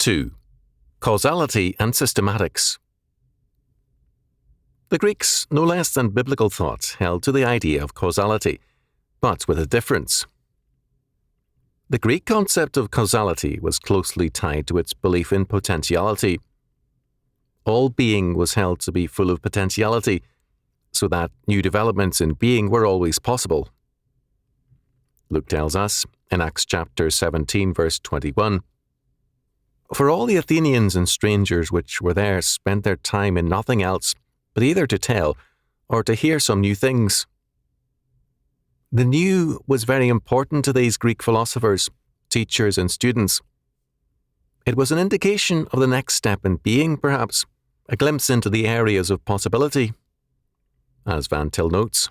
2. Causality and systematics. The Greeks, no less than biblical thought, held to the idea of causality, but with a difference. The Greek concept of causality was closely tied to its belief in potentiality. All being was held to be full of potentiality, so that new developments in being were always possible. Luke tells us, in Acts chapter 17, verse 21, "For all the Athenians and strangers which were there spent their time in nothing else, but either to tell or to hear some new things." The new was very important to these Greek philosophers, teachers, and students. It was an indication of the next step in being, perhaps, a glimpse into the areas of possibility. As Van Til notes,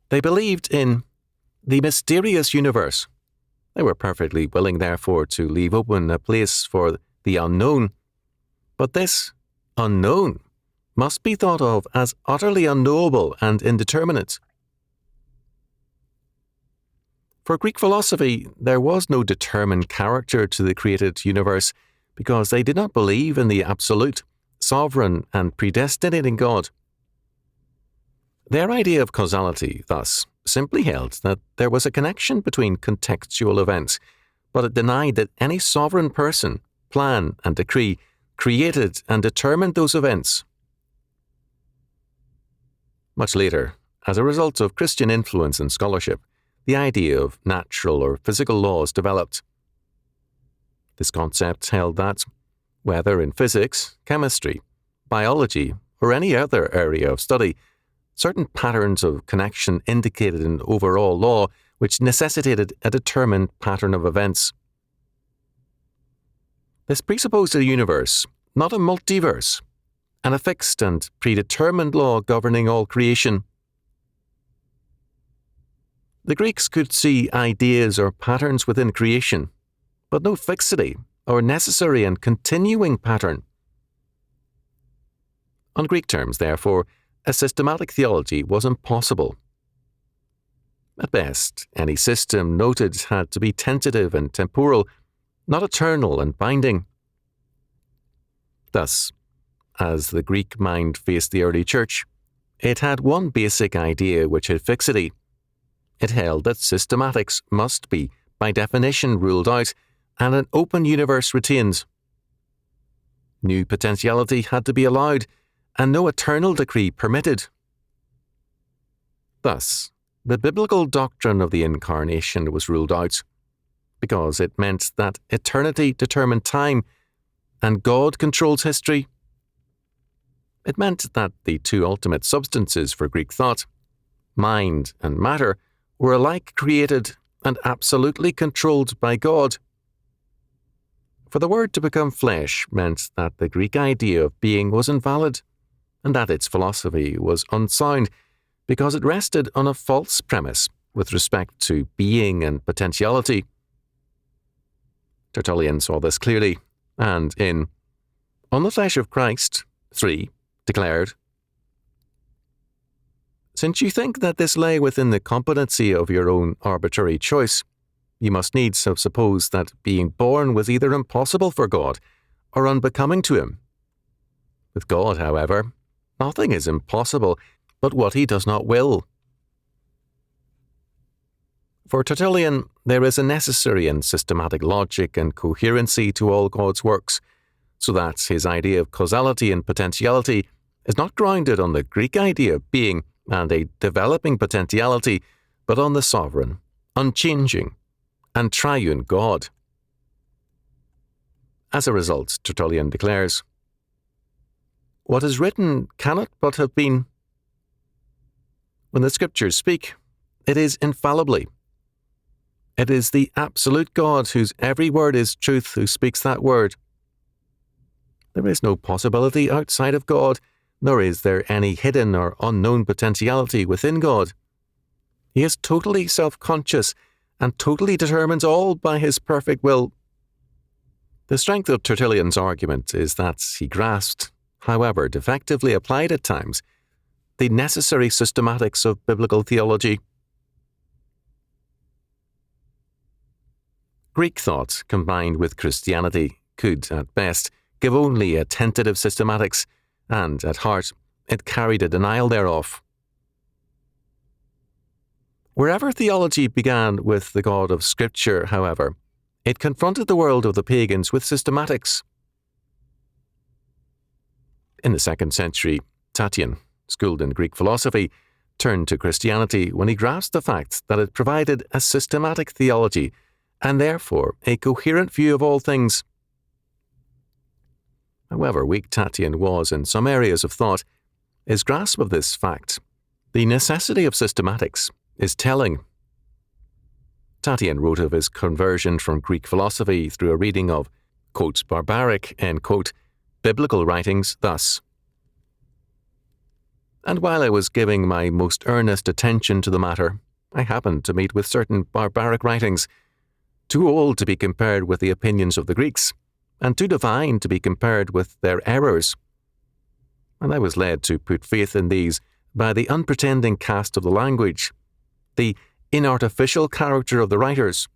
they believed in the mysterious universe. They were perfectly willing, therefore, to leave open a place for the unknown. But this unknown must be thought of as utterly unknowable and indeterminate. For Greek philosophy, there was no determined character to the created universe because they did not believe in the absolute, sovereign, and predestinating God. Their idea of causality, thus, simply held that there was a connection between contextual events, but it denied that any sovereign person, plan, and decree created and determined those events. Much later, as a result of Christian influence and scholarship, the idea of natural or physical laws developed. This concept held that, whether in physics, chemistry, biology, or any other area of study, certain patterns of connection indicated an overall law which necessitated a determined pattern of events. This presupposed a universe, not a multiverse, and a fixed and predetermined law governing all creation. The Greeks could see ideas or patterns within creation, but no fixity or necessary and continuing pattern. On Greek terms, therefore, a systematic theology was impossible. At best, any system noted had to be tentative and temporal, not eternal and binding. Thus, as the Greek mind faced the early church, it had one basic idea which had fixity. It held that systematics must be, by definition, ruled out, and an open universe retained. New potentiality had to be allowed, and no eternal decree permitted. Thus, the biblical doctrine of the Incarnation was ruled out, because it meant that eternity determined time, and God controls history. It meant that the two ultimate substances for Greek thought, mind and matter, were alike created and absolutely controlled by God. For the Word to become flesh meant that the Greek idea of being was invalid, and that its philosophy was unsound because it rested on a false premise with respect to being and potentiality. Tertullian saw this clearly, and in On the Flesh of Christ 3 declared, "Since you think that this lay within the competency of your own arbitrary choice, you must needs have supposed that being born was either impossible for God or unbecoming to him. With God, however, nothing is impossible but what he does not will." For Tertullian, there is a necessary and systematic logic and coherency to all God's works, so that his idea of causality and potentiality is not grounded on the Greek idea of being and a developing potentiality, but on the sovereign, unchanging, and triune God. As a result, Tertullian declares, "What is written cannot but have been. When the Scriptures speak, it is infallibly. It is the absolute God whose every word is truth who speaks that word. There is no possibility outside of God, nor is there any hidden or unknown potentiality within God. He is totally self-conscious and totally determines all by his perfect will." The strength of Tertullian's argument is that he grasped, however defectively applied at times, the necessary systematics of biblical theology. Greek thought combined with Christianity could, at best, give only a tentative systematics, and, at heart, it carried a denial thereof. Wherever theology began with the God of Scripture, however, it confronted the world of the pagans with systematics. In the 2nd century, Tatian, schooled in Greek philosophy, turned to Christianity when he grasped the fact that it provided a systematic theology and therefore a coherent view of all things. However weak Tatian was in some areas of thought, his grasp of this fact, the necessity of systematics, is telling. Tatian wrote of his conversion from Greek philosophy through a reading of, quote, barbaric, end quote, biblical writings thus. And while I was giving my most earnest attention to the matter, I happened to meet with certain barbaric writings, too old to be compared with the opinions of the Greeks, and too divine to be compared with their errors. And I was led to put faith in these by the unpretending cast of the language, the inartificial character of the writers,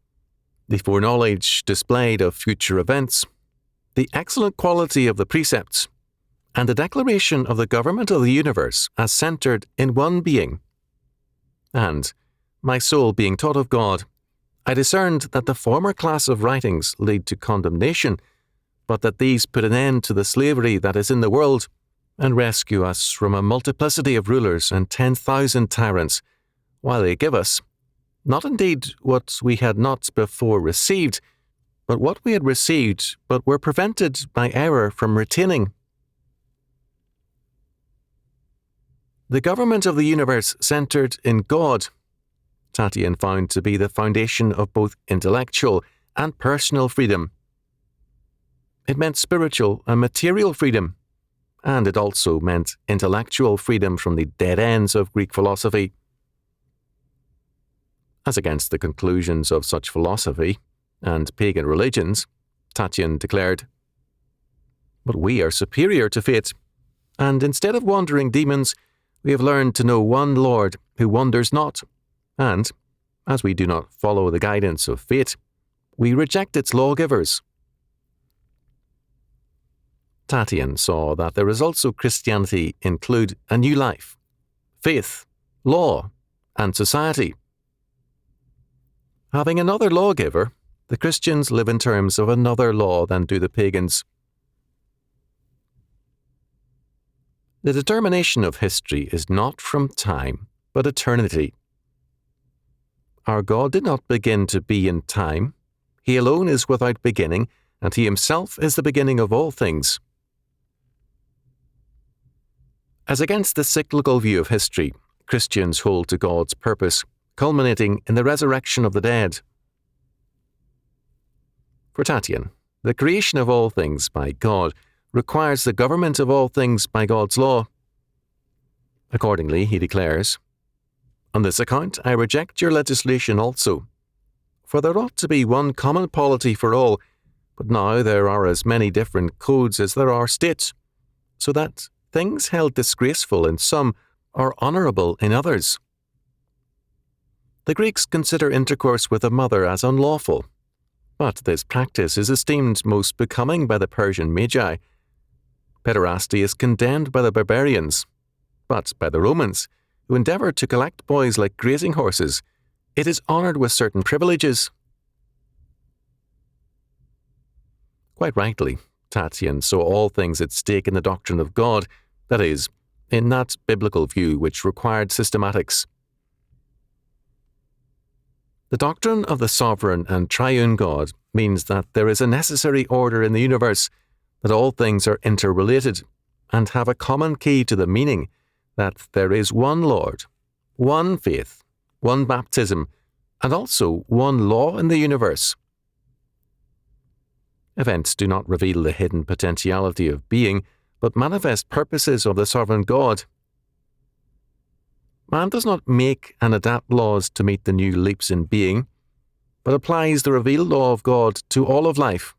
the foreknowledge displayed of future events, the excellent quality of the precepts, and the declaration of the government of the universe as centered in one being. And, my soul being taught of God, I discerned that the former class of writings lead to condemnation, but that these put an end to the slavery that is in the world, and rescue us from a multiplicity of rulers and 10,000 tyrants, while they give us, not indeed what we had not before received, but what we had received but were prevented by error from retaining. The government of the universe centered in God, Tatian found to be the foundation of both intellectual and personal freedom. It meant spiritual and material freedom, and it also meant intellectual freedom from the dead ends of Greek philosophy. As against the conclusions of such philosophy and pagan religions, Tatian declared, but we are superior to fate, and instead of wandering demons, we have learned to know one Lord who wanders not, and, as we do not follow the guidance of fate, we reject its lawgivers. Tatian saw that the results of Christianity include a new life, faith, law, and society. Having another lawgiver, the Christians live in terms of another law than do the pagans. The determination of history is not from time, but eternity. Our God did not begin to be in time. He alone is without beginning, and He Himself is the beginning of all things. As against the cyclical view of history, Christians hold to God's purpose, culminating in the resurrection of the dead. For Tatian, the creation of all things by God requires the government of all things by God's law. Accordingly, he declares, on this account I reject your legislation also. For there ought to be one common polity for all, but now there are as many different codes as there are states, so that things held disgraceful in some are honourable in others. The Greeks consider intercourse with a mother as unlawful, but this practice is esteemed most becoming by the Persian Magi. Pederasty is condemned by the barbarians, but by the Romans, who endeavour to collect boys like grazing horses, it is honoured with certain privileges. Quite rightly, Tatian saw all things at stake in the doctrine of God, that is, in that biblical view which required systematics. The doctrine of the sovereign and triune God means that there is a necessary order in the universe, that all things are interrelated, and have a common key to the meaning that there is one Lord, one faith, one baptism, and also one law in the universe. Events do not reveal the hidden potentiality of being, but manifest purposes of the sovereign God. Man does not make and adapt laws to meet the new leaps in being, but applies the revealed law of God to all of life.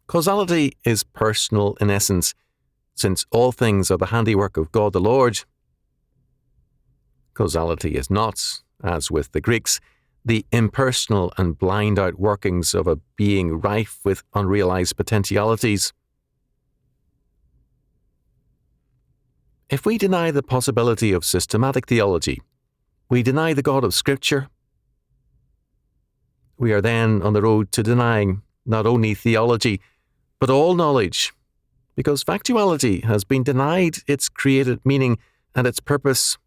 Causality is personal in essence, since all things are the handiwork of God the Lord. Causality is not, as with the Greeks, the impersonal and blind outworkings of a being rife with unrealized potentialities. If we deny the possibility of systematic theology, we deny the God of Scripture. We are then on the road to denying not only theology, but all knowledge, because factuality has been denied its created meaning and its purpose